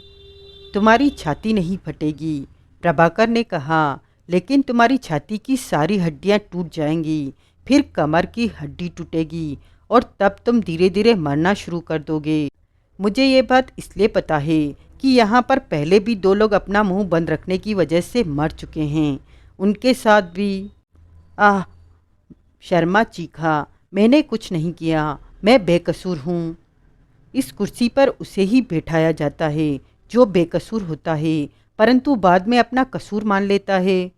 तुम्हारी छाती नहीं फटेगी, प्रभाकर ने कहा, लेकिन तुम्हारी छाती की सारी हड्डियां टूट जाएंगी। फिर कमर की हड्डी टूटेगी और तब तुम धीरे धीरे मरना शुरू कर दोगे। मुझे ये बात इसलिए पता है कि यहाँ पर पहले भी 2 लोग अपना मुंह बंद रखने की वजह से मर चुके हैं। उनके साथ भी। आह! शर्मा चीखा। मैंने कुछ नहीं किया, मैं बेकसूर हूँ। इस कुर्सी पर उसे ही बैठाया जाता है जो बेकसूर होता है, परंतु बाद में अपना कसूर मान लेता है।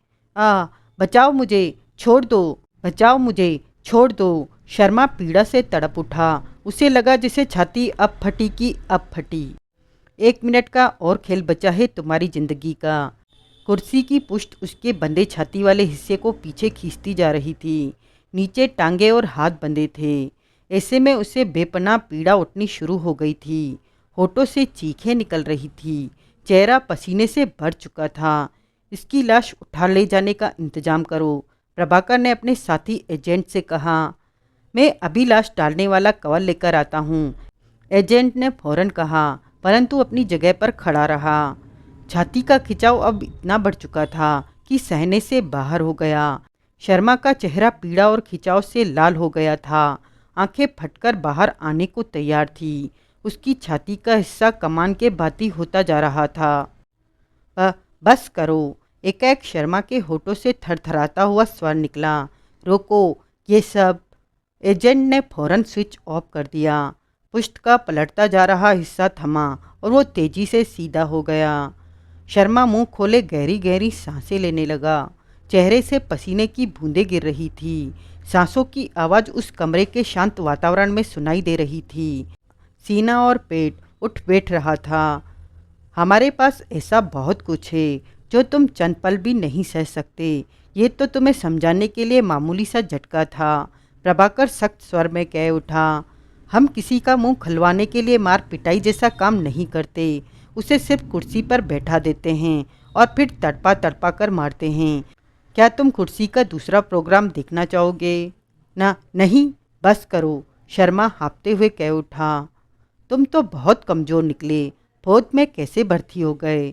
बचाओ मुझे, छोड़ दो, बचाओ मुझे, छोड़ दो। शर्मा पीड़ा से तड़प उठा। उसे लगा जैसे छाती अब फटी की अब फटी। 1 मिनट का और खेल बचा है तुम्हारी जिंदगी का। कुर्सी की पुश्त उसके बंधे छाती वाले हिस्से को पीछे खींचती जा रही थी। नीचे टांगे और हाथ बंधे थे। ऐसे में उसे बेपनाह पीड़ा उठनी शुरू हो गई थी। होठों से चीखें निकल रही थी। चेहरा पसीने से भर चुका था। इसकी लाश उठा ले जाने का इंतजाम करो, प्रभाकर ने अपने साथी एजेंट से कहा। मैं अभी लाश डालने वाला कवर लेकर आता हूँ, एजेंट ने फौरन कहा, परंतु अपनी जगह पर खड़ा रहा। छाती का खिंचाव अब इतना बढ़ चुका था कि सहने से बाहर हो गया। शर्मा का चेहरा पीड़ा और खिंचाव से लाल हो गया था। आंखें फटकर बाहर आने को तैयार थी। उसकी छाती का हिस्सा कमान के भांति होता जा रहा था। बस करो, एकाएक शर्मा के होठों से थरथराता हुआ स्वर निकला। रोको, ये सब। एजेंट ने फौरन स्विच ऑफ कर दिया। पुष्ट का पलटता जा रहा हिस्सा थमा और वो तेजी से सीधा हो गया। शर्मा मुंह खोले गहरी गहरी सांसें लेने लगा। चेहरे से पसीने की बूंदें गिर रही थी। सांसों की आवाज़ उस कमरे के शांत वातावरण में सुनाई दे रही थी। सीना और पेट उठ बैठ रहा था। हमारे पास ऐसा बहुत कुछ है जो तुम चंद पल भी नहीं सह सकते। ये तो तुम्हें समझाने के लिए मामूली सा झटका था। प्रभाकर सख्त स्वर में कह उठा। हम किसी का मुंह खुलवाने के लिए मार पिटाई जैसा काम नहीं करते। उसे सिर्फ कुर्सी पर बैठा देते हैं और फिर तड़पा तड़पा कर मारते हैं। क्या तुम कुर्सी का दूसरा प्रोग्राम देखना चाहोगे? ना नहीं, बस करो, शर्मा हाँफते हुए कह उठा। तुम तो बहुत कमज़ोर निकले। फौज में कैसे भर्ती हो गए?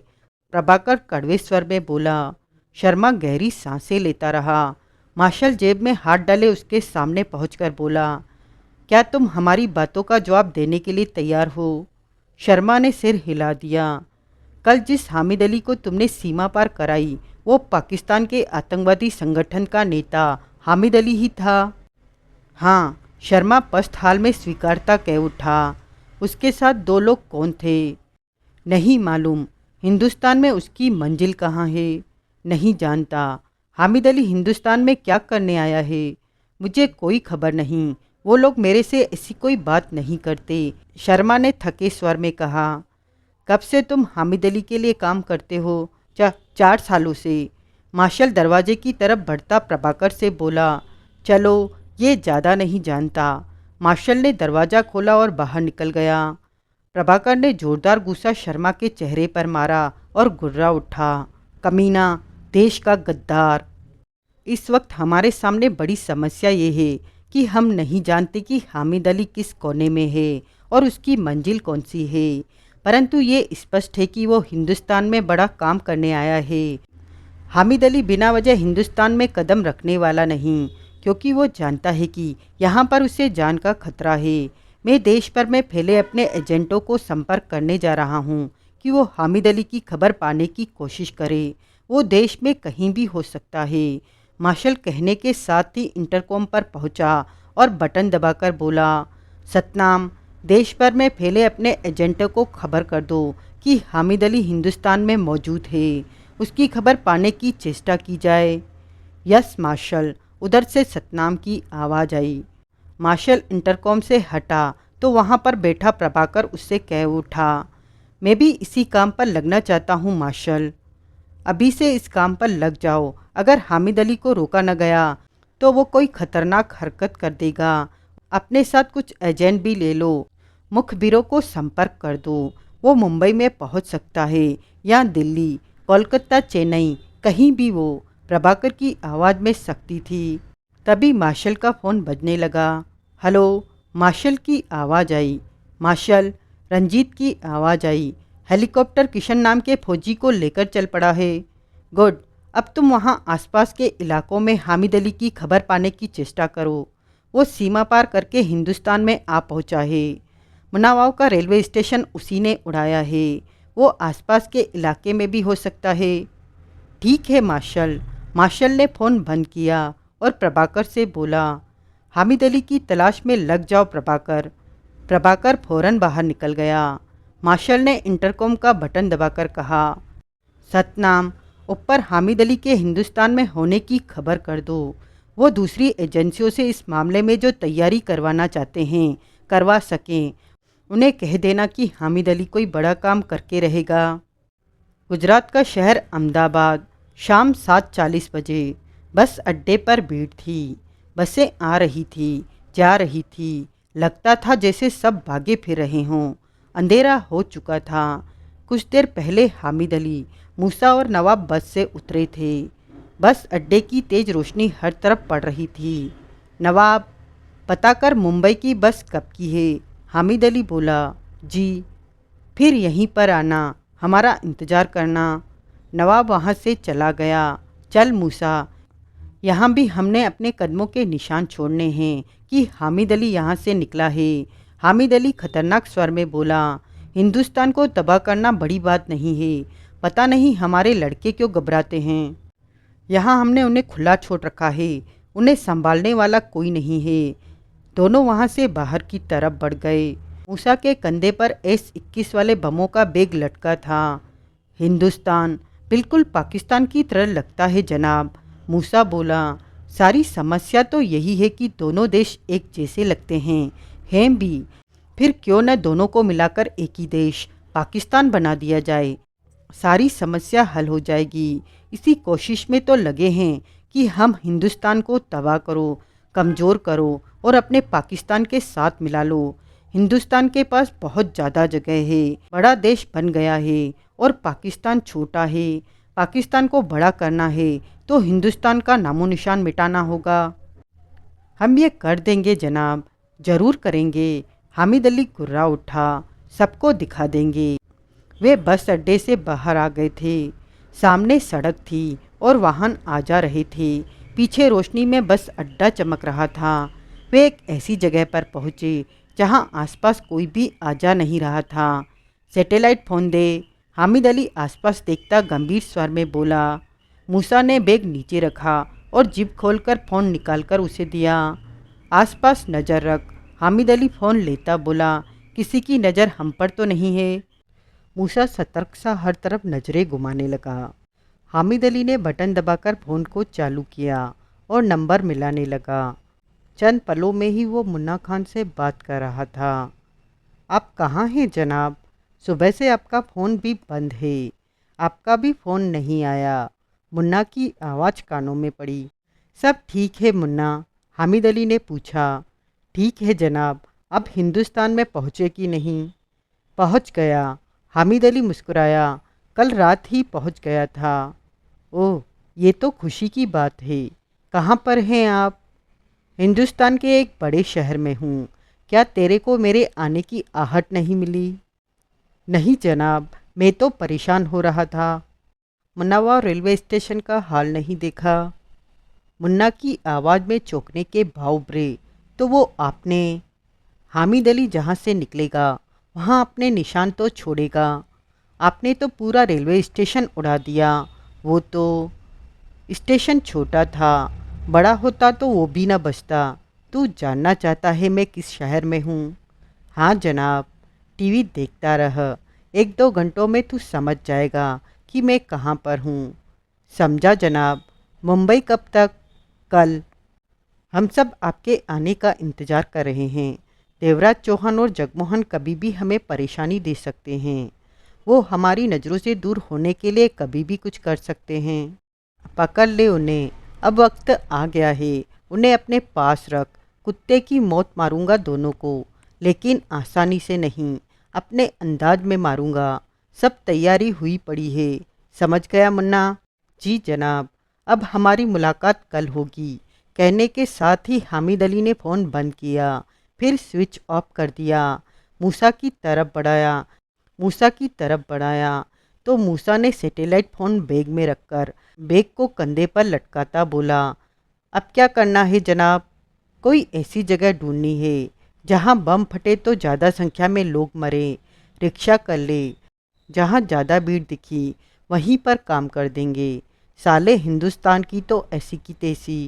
प्रभाकर कड़वे स्वर में बोला। शर्मा गहरी सांसें लेता रहा। मार्शल जेब में हाथ डाले उसके सामने पहुंचकर बोला, क्या तुम हमारी बातों का जवाब देने के लिए तैयार हो? शर्मा ने सिर हिला दिया। कल जिस हामिद अली को तुमने सीमा पार कराई वो पाकिस्तान के आतंकवादी संगठन का नेता हामिद अली ही था। हाँ, शर्मा पस्त हाल में स्वीकारता कह उठा। उसके साथ दो लोग कौन थे? नहीं मालूम। हिंदुस्तान में उसकी मंजिल कहाँ है? नहीं जानता। हामिद अली हिंदुस्तान में क्या करने आया है? मुझे कोई खबर नहीं। वो लोग मेरे से ऐसी कोई बात नहीं करते, शर्मा ने थके स्वर में कहा। कब से तुम हामिद अली के लिए काम करते हो? 4 सालों से। मार्शल दरवाजे की तरफ बढ़ता प्रभाकर से बोला। चलो, ये ज़्यादा नहीं जानता। मार्शल ने दरवाज़ा खोला और बाहर निकल गया। प्रभाकर ने जोरदार गुस्सा शर्मा के चेहरे पर मारा और गुर्रा उठा। कमीना, देश का गद्दार। इस वक्त हमारे सामने बड़ी समस्या ये है कि हम नहीं जानते कि हामिद अली किस कोने में है और उसकी मंजिल कौन सी है, परंतु ये स्पष्ट है कि वो हिंदुस्तान में बड़ा काम करने आया है। हामिद अली बिना वजह हिंदुस्तान में कदम रखने वाला नहीं, क्योंकि वो जानता है कि यहाँ पर उसे जान का खतरा है। मैं देश भर में फैले अपने एजेंटों को संपर्क करने जा रहा हूँ कि वो हामिद अली की खबर पाने की कोशिश करे। वो देश में कहीं भी हो सकता है। मार्शल कहने के साथ ही इंटरकॉम पर पहुंचा और बटन दबाकर बोला, सतनाम, देश भर में फैले अपने एजेंटों को खबर कर दो कि हामिद अली हिंदुस्तान में मौजूद है। उसकी खबर पाने की चेष्टा की जाए। यस मार्शल, उधर से सतनाम की आवाज़ आई। मार्शल इंटरकॉम से हटा तो वहाँ पर बैठा प्रभाकर उससे कह उठा, मैं भी इसी काम पर लगना चाहता हूँ मार्शल। अभी से इस काम पर लग जाओ। अगर हामिद अली को रोका न गया तो वो कोई खतरनाक हरकत कर देगा। अपने साथ कुछ एजेंट भी ले लो। मुखबिरों को संपर्क कर दो। वो मुंबई में पहुंच सकता है या दिल्ली, कोलकाता, चेन्नई, कहीं भी। वो प्रभाकर की आवाज़ में सख्ती थी। तभी मार्शल का फ़ोन बजने लगा। हेलो, मार्शल की आवाज़ आई। मार्शल, रंजीत की आवाज़ आई। हेलीकॉप्टर किशन नाम के फौजी को लेकर चल पड़ा है। गुड, अब तुम वहाँ आसपास के इलाकों में हामिद अली की खबर पाने की चेष्टा करो। वो सीमा पार करके हिंदुस्तान में आ पहुँचा है। मुनावाव का रेलवे स्टेशन उसी ने उड़ाया है। वो आसपास के इलाके में भी हो सकता है। ठीक है मार्शल। मार्शल ने फ़ोन बंद किया और प्रभाकर से बोला, हामिद अली की तलाश में लग जाओ प्रभाकर। प्रभाकर फौरन बाहर निकल गया। मार्शल ने इंटरकॉम का बटन दबाकर कहा, सतनाम, ऊपर हामिद अली के हिंदुस्तान में होने की खबर कर दो। वो दूसरी एजेंसियों से इस मामले में जो तैयारी करवाना चाहते हैं करवा सकें। उन्हें कह देना कि हामिद अली कोई बड़ा काम करके रहेगा। गुजरात का शहर अहमदाबाद। शाम 7:40 बजे। बस अड्डे पर भीड़ थी। बसें आ रही थी, जा रही थी। लगता था जैसे सब भागे फिर रहे हों। अंधेरा हो चुका था। कुछ देर पहले हामिद अली, मूसा और नवाब बस से उतरे थे। बस अड्डे की तेज़ रोशनी हर तरफ पड़ रही थी। नवाब, पता कर मुंबई की बस कब की है? हामिद अली बोला। जी। फिर यहीं पर आना, हमारा इंतज़ार करना। नवाब वहाँ से चला गया। चल मूसा, यहाँ भी हमने अपने कदमों के निशान छोड़ने हैं कि हामिद अली यहाँ से निकला है। हामिद अली खतरनाक स्वर में बोला, हिंदुस्तान को तबाह करना बड़ी बात नहीं है। पता नहीं हमारे लड़के क्यों घबराते हैं। यहाँ हमने उन्हें खुला छोड़ रखा है। उन्हें संभालने वाला कोई नहीं है। दोनों वहाँ से बाहर की तरफ बढ़ गए। मूसा के कंधे पर S-21 वाले बमों का बैग लटका था। हिंदुस्तान बिल्कुल पाकिस्तान की तरह लगता है जनाब, मूसा बोला। सारी समस्या तो यही है कि दोनों देश एक जैसे लगते हैं भी। फिर क्यों न दोनों को मिलाकर एक ही देश पाकिस्तान बना दिया जाए, सारी समस्या हल हो जाएगी। इसी कोशिश में तो लगे हैं कि हम हिंदुस्तान को तबाह करो, कमज़ोर करो और अपने पाकिस्तान के साथ मिला लो। हिंदुस्तान के पास बहुत ज़्यादा जगह है, बड़ा देश बन गया है और पाकिस्तान छोटा है। पाकिस्तान को बड़ा करना है तो हिंदुस्तान का नामो निशान मिटाना होगा। हम ये कर देंगे जनाब, ज़रूर करेंगे। हामिद अली गुर्रा उठा, सबको दिखा देंगे। वे बस अड्डे से बाहर आ गए थे। सामने सड़क थी और वाहन आ जा रहे थे। पीछे रोशनी में बस अड्डा चमक रहा था। वे एक ऐसी जगह पर पहुँचे जहाँ आसपास कोई भी आ जा नहीं रहा था। सैटेलाइट फ़ोन दे, हामिद अली आसपास देखता गंभीर स्वर में बोला। मूसा ने बैग नीचे रखा और जिप खोलकर फ़ोन निकालकर उसे दिया। आसपास नज़र रख, हामिद अली फ़ोन लेता बोला। किसी की नज़र हम पर तो नहीं है। मूसा सतर्क सा हर तरफ नज़रें घुमाने लगा। हामिद अली ने बटन दबाकर फ़ोन को चालू किया और नंबर मिलाने लगा। चंद पलों में ही वो मुन्ना खान से बात कर रहा था। आप कहाँ हैं जनाब? सुबह से आपका फ़ोन भी बंद है। आपका भी फ़ोन नहीं आया। मुन्ना की आवाज़ कानों में पड़ी। सब ठीक है मुन्ना? हामिद अली ने पूछा। ठीक है जनाब। अब हिंदुस्तान में पहुँचे कि नहीं? पहुँच गया, हामिद अली मुस्कुराया। कल रात ही पहुँच गया था। ओह, ये तो खुशी की बात है। कहाँ पर हैं आप? हिंदुस्तान के एक बड़े शहर में हूँ। क्या तेरे को मेरे आने की आहट नहीं मिली? नहीं जनाब, मैं तो परेशान हो रहा था। मुन्नावा रेलवे स्टेशन का हाल नहीं देखा? मुन्ना की आवाज़ में चौंकने के भाव उभरे। तो वो आपने? हामिद अली जहाँ से निकलेगा वहाँ अपने निशान तो छोड़ेगा। आपने तो पूरा रेलवे स्टेशन उड़ा दिया। वो तो स्टेशन छोटा था, बड़ा होता तो वो भी ना बचता। तू जानना चाहता है मैं किस शहर में हूँ? हाँ जनाब। टीवी देखता रह, 1-2 घंटों में तू समझ जाएगा कि मैं कहाँ पर हूँ। समझा जनाब। मुंबई कब तक? कल। हम सब आपके आने का इंतज़ार कर रहे हैं। देवराज चौहान और जगमोहन कभी भी हमें परेशानी दे सकते हैं। वो हमारी नज़रों से दूर होने के लिए कभी भी कुछ कर सकते हैं। पकड़ ले उन्हें, अब वक्त आ गया है। उन्हें अपने पास रख। कुत्ते की मौत मारूंगा दोनों को, लेकिन आसानी से नहीं, अपने अंदाज में मारूंगा। सब तैयारी हुई पड़ी है। समझ गया मुन्ना? जी जनाब। अब हमारी मुलाकात कल होगी। कहने के साथ ही हामिद अली ने फ़ोन बंद किया, फिर स्विच ऑफ कर दिया। मूसा की तरफ बढ़ाया। मूसा की तरफ बढ़ाया तो मूसा ने सैटेलाइट फ़ोन बैग में रखकर बैग को कंधे पर लटकाता बोला। अब क्या करना है जनाब? कोई ऐसी जगह ढूंढनी है जहां बम फटे तो ज़्यादा संख्या में लोग मरे। रिक्शा कर ले, जहां ज़्यादा भीड़ दिखी वहीं पर काम कर देंगे। साले हिंदुस्तान की तो ऐसी की तैसी।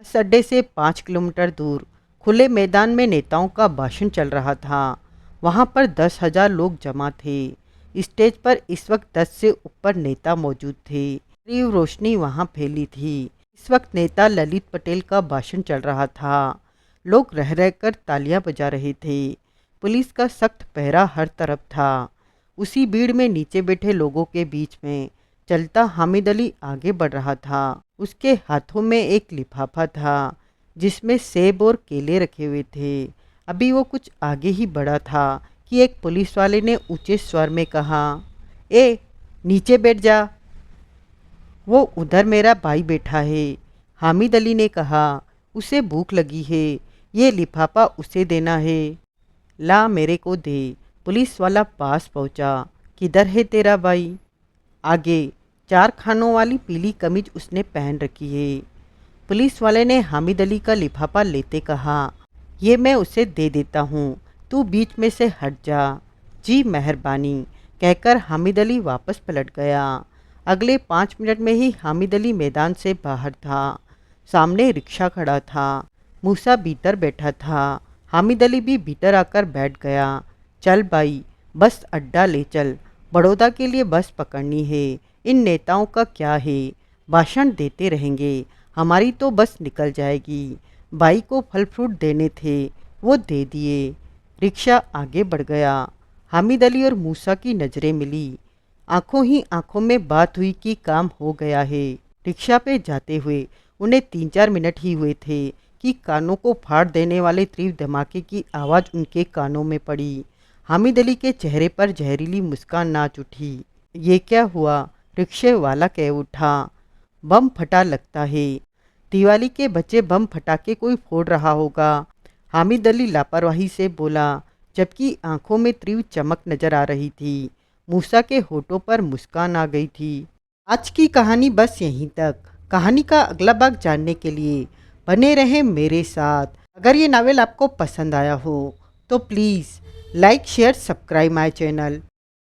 बस अड्डे से 5 किलोमीटर दूर खुले मैदान में नेताओं का भाषण चल रहा था। वहां पर 10,000 लोग जमा थे। स्टेज पर इस वक्त 10 से ऊपर नेता मौजूद थे। तीव्र रोशनी वहां फैली थी। इस वक्त नेता ललित पटेल का भाषण चल रहा था। लोग रह रहकर तालियां बजा रहे थे। पुलिस का सख्त पहरा हर तरफ था। उसी भीड़ में नीचे बैठे लोगों के बीच में चलता हामिद अली आगे बढ़ रहा था। उसके हाथों में एक लिफाफा था जिसमें सेब और केले रखे हुए थे। अभी वो कुछ आगे ही बढ़ा था कि एक पुलिस वाले ने ऊंचे स्वर में कहा, ए, नीचे बैठ जा। वो उधर मेरा भाई बैठा है। हामिद अली ने कहा, उसे भूख लगी है, ये लिफाफा उसे देना है। ला मेरे को दे। पुलिस वाला पास पहुंचा। किधर है तेरा भाई? आगे। 4 खानों वाली पीली कमीज उसने पहन रखी है। पुलिस वाले ने हामिद अली का लिफाफा लेते कहा, ये मैं उसे दे देता हूँ, तू बीच में से हट जा। जी मेहरबानी, कहकर हामिद अली वापस पलट गया। अगले 5 मिनट में ही हामिद अली मैदान से बाहर था। सामने रिक्शा खड़ा था। मूसा भीतर बैठा था। हामिद अली भी भीतर आकर बैठ गया। चल भाई, बस अड्डा ले चल, बड़ौदा के लिए बस पकड़नी है। इन नेताओं का क्या है, भाषण देते रहेंगे, हमारी तो बस निकल जाएगी। भाई को फल फ्रूट देने थे, वो दे दिए। रिक्शा आगे बढ़ गया। हामिद अली और मूसा की नज़रें मिली। आंखों ही आंखों में बात हुई कि काम हो गया है। रिक्शा पे जाते हुए उन्हें 3-4 मिनट ही हुए थे कि कानों को फाड़ देने वाले तीव्र धमाके की आवाज़ उनके कानों में पड़ी। हामिद अली के चेहरे पर जहरीली मुस्कान नाच उठी। ये क्या हुआ? रिक्शे वाला कह उठा। बम फटा लगता है। दिवाली के बच्चे बम फटाके कोई फोड़ रहा होगा, हामिद अली लापरवाही से बोला, जबकि आंखों में तीव्र चमक नजर आ रही थी। मूसा के होठों पर मुस्कान आ गई थी। आज की कहानी बस यहीं तक। कहानी का अगला भाग जानने के लिए बने रहें मेरे साथ। अगर ये नावल आपको पसंद आया हो तो please like share subscribe my channel.